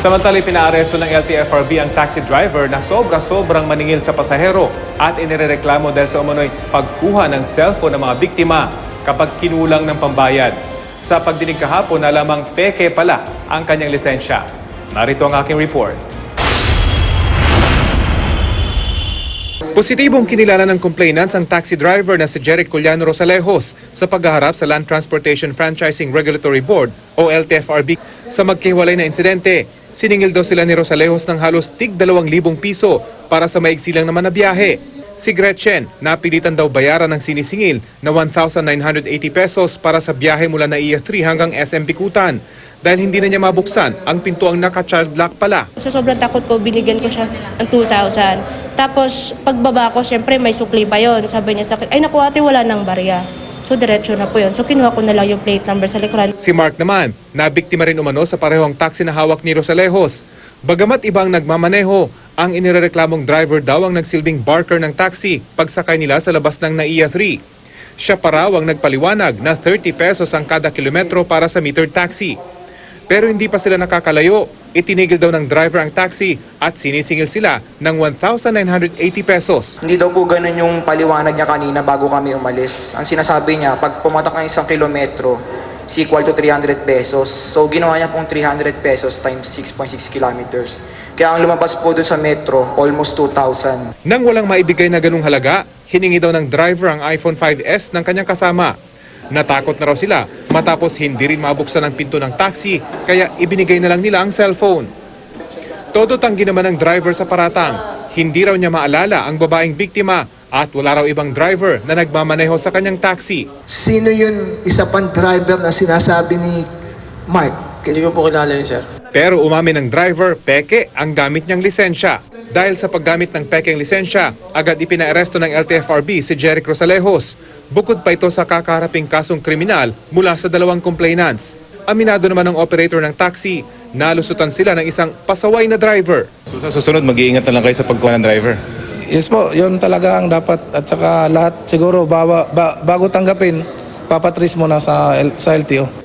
Samantala, pinaaresto ng LTFRB ang taxi driver na sobrang maningil sa pasahero at inirereklamo dahil sa umano'y pagkuha ng cellphone ng mga biktima kapag kinulang ng pambayad. Sa pagdinig kahapon na lamang peke pala ang kanyang lisensya. Narito ang aking report. Positibong kinilala ng complainants ang taxi driver na si Jeric Culiano Rosalejos sa paghaharap sa Land Transportation Franchising Regulatory Board o LTFRB sa magkahiwalay na insidente. Siningil daw sila ni Rosalejos ng halos tig 2,000 piso para sa maigsilang naman na biyahe. Si Gretchen, napilitan daw bayaran ng sinisingil na 1,980 pesos para sa biyahe mula NAIA 3 hanggang SM Bikutan dahil hindi na niya mabuksan ang pintuang naka-child lock pala. Sa sobrang takot ko, binigyan ko siya ng 2,000. Tapos pagbaba ko, syempre may sukli pa yon. Sabi niya sa akin, ay naku ate, wala nang barya. So diretso na po yun. So kinuha ko na lang yung plate number sa likuran. Si Mark naman, nabiktima rin umano sa parehong taxi na hawak ni Rosalejos. Bagamat ibang nagmamaneho, ang inirereklamong driver daw ang nagsilbing barker ng taxi pagsakay nila sa labas ng NAIA 3. Siya pa raw ang nagpaliwanag na 30 pesos ang kada kilometro para sa metered taxi. Pero hindi pa sila nakakalayo. Itinigil daw ng driver ang taxi at sinisingil sila ng 1,980 pesos. Hindi daw po ganun yung paliwanag niya kanina bago kami umalis. Ang sinasabi niya, pag pumatak ng 1 kilometro, is equal to 300 pesos. So ginawa niya pong 300 pesos times 6.6 kilometers. Kaya ang lumabas po doon sa metro, almost 2,000. Nang walang maibigay na ganung halaga, hiningi daw ng driver ang iPhone 5S ng kanyang kasama. Natakot na raw sila matapos hindi rin mabuksan ang pinto ng taxi kaya ibinigay na lang nila ang cellphone. Todo tanggi naman ng driver sa paratang. Hindi raw niya maalala ang babaeng biktima at wala raw ibang driver na nagmamaneho sa kanyang taxi. Sino yun isa pang driver na sinasabi ni Mark? Hindi ko po kilala yun, sir. Pero umamin ng driver, peke ang gamit niyang lisensya. Dahil sa paggamit ng pekeng lisensya, agad ipinaaresto ng LTFRB si Jeric Rosalejos. Bukod pa ito sa kakaharaping kasong kriminal mula sa 2 complainants. Aminado naman ng operator ng taxi, nalusutan sila ng isang pasaway na driver. So sa susunod, mag-iingat na lang kayo sa pagkuha ng driver? Yes po, yun talaga ang dapat. At saka lahat siguro bago tanggapin, papatris mo na sa LTO.